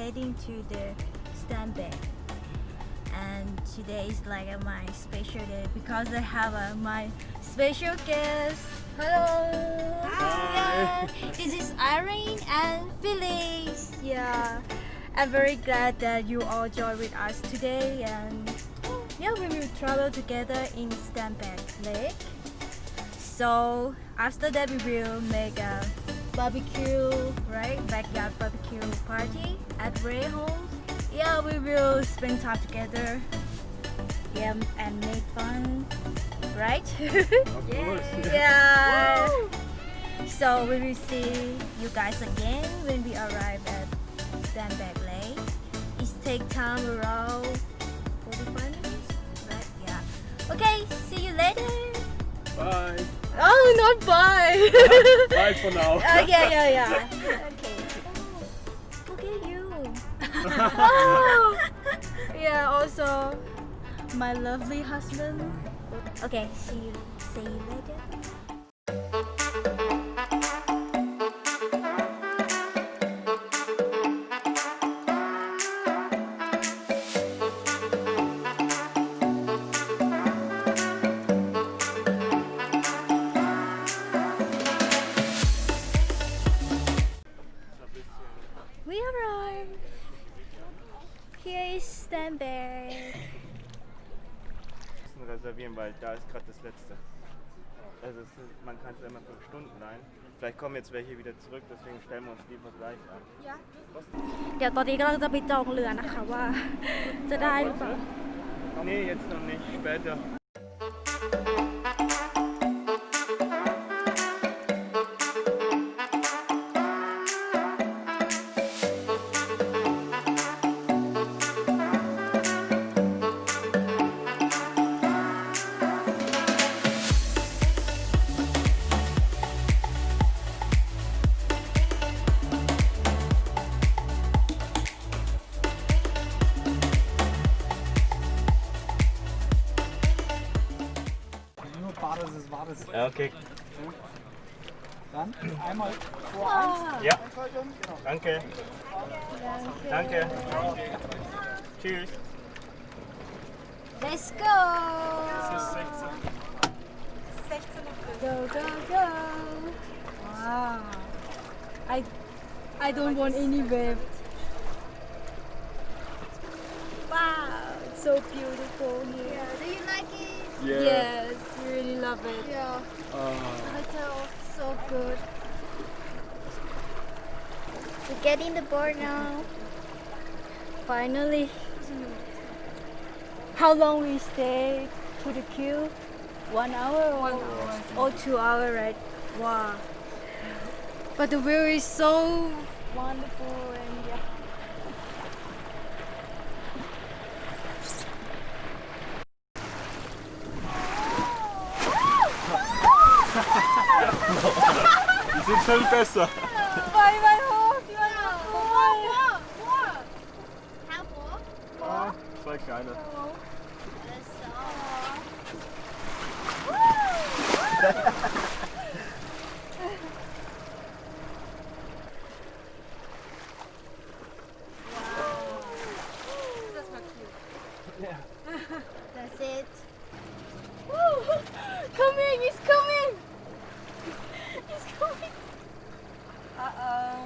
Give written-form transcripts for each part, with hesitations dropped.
heading to the Starnberg, and today is like my special day because I have my special guest. Hello. Hi. This is Irene and Felix. Yeah, I'm very glad that you all joined with us today, and yeah, we will travel together in Starnberg Lake. So after that, we will make a barbecue, right? Backyard barbecue party at Ray home. Yeah, we will spend time together. Yeah, and make fun, right? Of course. Yeah. So we will see you guys again when we arrive at Starnberg Lake. It takes time around 45 minutes, right? Yeah. Okay, see you later. Bye. Oh, not bye. Bye for now. Yeah. Okay. Okay, you. Oh. Yeah, also my lovely husband. Okay, see you later. We arrived. Here is Starnberg. Reservieren, weil da ist gerade das letzte. Also man kann es immer 5 Stunden leihen. Vielleicht kommen jetzt welche wieder zurück, deswegen stellen wir uns lieber gleich an. เดี๋ยวตอนนี้กำลังจะไปจองเรือนะคะว่าจะได้หรือเปล่า Nee, jetzt noch nicht, später. Okay. Dann einmal vor Ja. Danke. Danke. Tschüss. Let's go. Go. Wow. I don't want any wave. Wow, it's so beautiful here. Do you like it? Yeah. Yes, we really love it. Yeah. The hotel so good. We're getting the board now. Finally. How long we stay to the queue? 1 hour or 2 hours, right? Wow. But the view is so wonderful and yeah. Die sind schon besser. ไปhoch, Oh, 2 kleine. That's it. Woo! Coming! It's coming! It's coming! Uh-oh.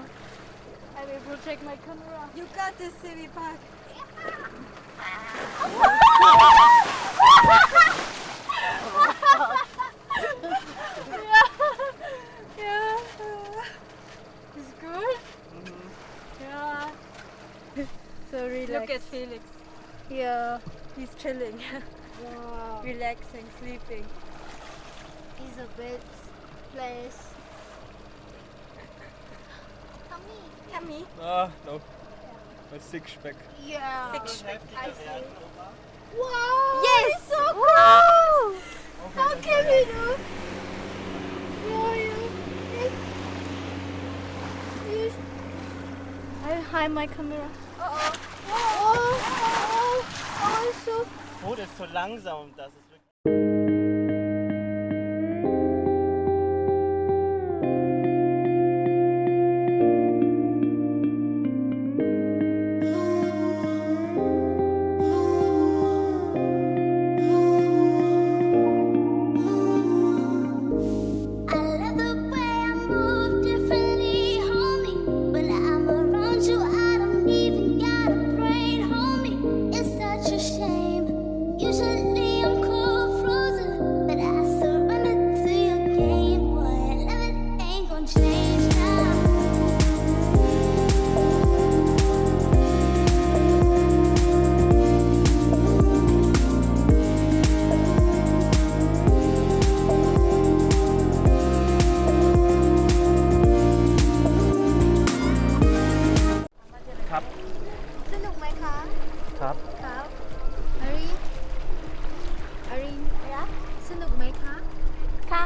I will protect my camera. You got this, Siriphak. Yeah. It's good? Yeah. So relax. Look at Felix. Yeah. He's chilling, Wow. relaxing, sleeping. It's a best place. Come here. Ah, no. A sick Speck. Yeah. Six Speck. I see. Wow. Yes. It's so cool. How can we do? I hide my camera. Oh, it's so. Oh, das ist so langsam, dass es wirklich. คะ ครับ ครับอารินอารินสนุกไหมคะค่ะ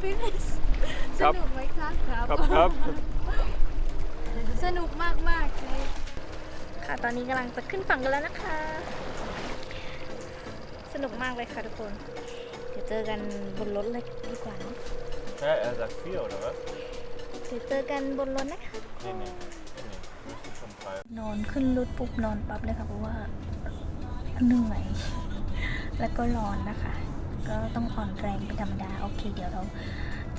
พี่เมสสนุกไหมคะครับ สนุกมากๆเลยค่ะตอนนี้กำลังจะขึ้นฝั่งกันแล้วนะคะ สนุกมากเลยค่ะทุกคน เดี๋ยวเจอกันบนรถเลยดีกว่านะ Ja, er sagt 4 oder was? เดี๋ยวเจอกันบนรถนะคะ Nee, nee. Wir müssen schon 3. นอนขึ้นรถปุ๊บนอนปั๊บเลยค่ะเพราะว่าเหนื่อยแล้วก็ร้อนนะคะ ก็ต้องอ่อนแรงเป็นธรรมดาโอเค เดี๋ยวเรา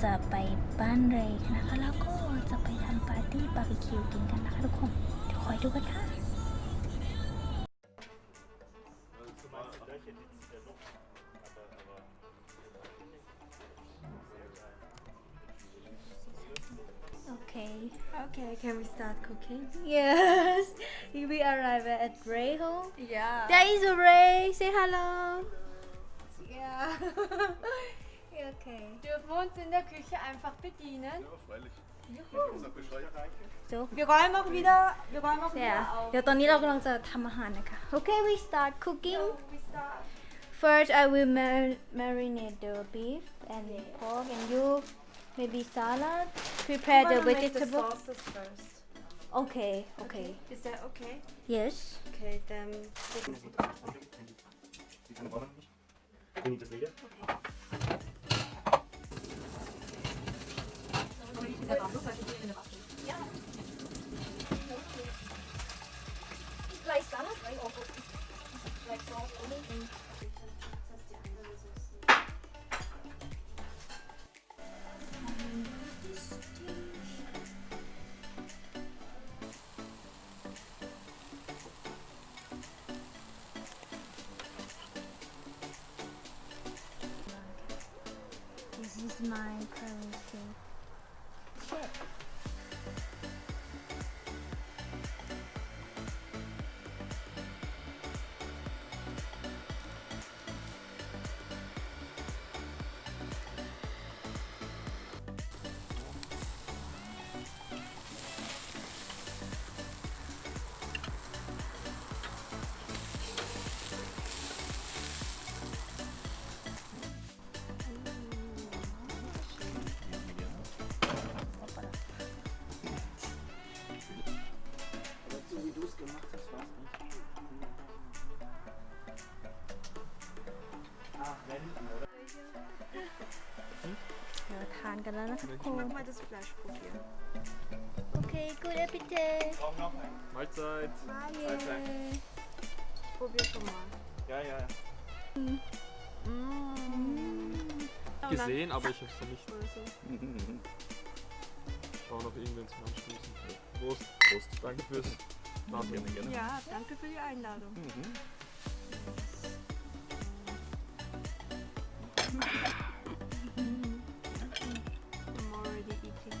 จะไปบ้านเรย์นะคะ แล้วก็จะไปทำปาร์ตี้บาร์บีคิวกินกันนะคะทุกคนเดี๋ยวคอยดูกันค่ะ Okay. Okay, can we start cooking? Yes. We arrive at Ray home. Ja. There is a Ray. Say hello. Ja. Okay. Dürfen wir uns in der Küche einfach bedienen? Ja, freilich. So. Wir räumen auch wieder Yeah. auf. เดี๋ยวตอนนี้เรากำลังจะทำอาหารนะคะ Okay, we start cooking. We start. First, I will marinate the beef and pork, and you maybe salad. Prepare the We're gonna make vegetable. the sauces first. Okay. Okay. Is that okay? Yes. Okay, then. Die Pfanne brauchen wir nicht. Wir nehmen das Leder. Like salad, right? Or like sauce only. This is my currency. Check. So wie du es gemacht hast, war es nicht. เดี๋ยวทานกันแล้วนะคะทุกคน Mach mal das Fleisch probieren. โอเค good appetite Mahlzeit. Mahlzeit. Probier schon mal. Ja, ja. Gesehen, aber ich habe es noch nicht. Oder so. Ich brauche noch irgendwen zum Anstoßen. Prost. Prost. Danke fürs Nachdenken. Gerne, gerne. Ja, danke für die Einladung. I'm already eating.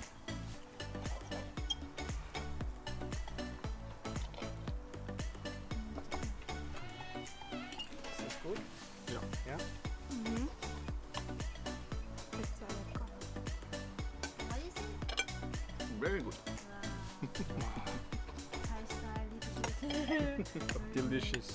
Ist das gut? Ja. Ja? Ist sehr lecker. Very good. Thai style Delicious.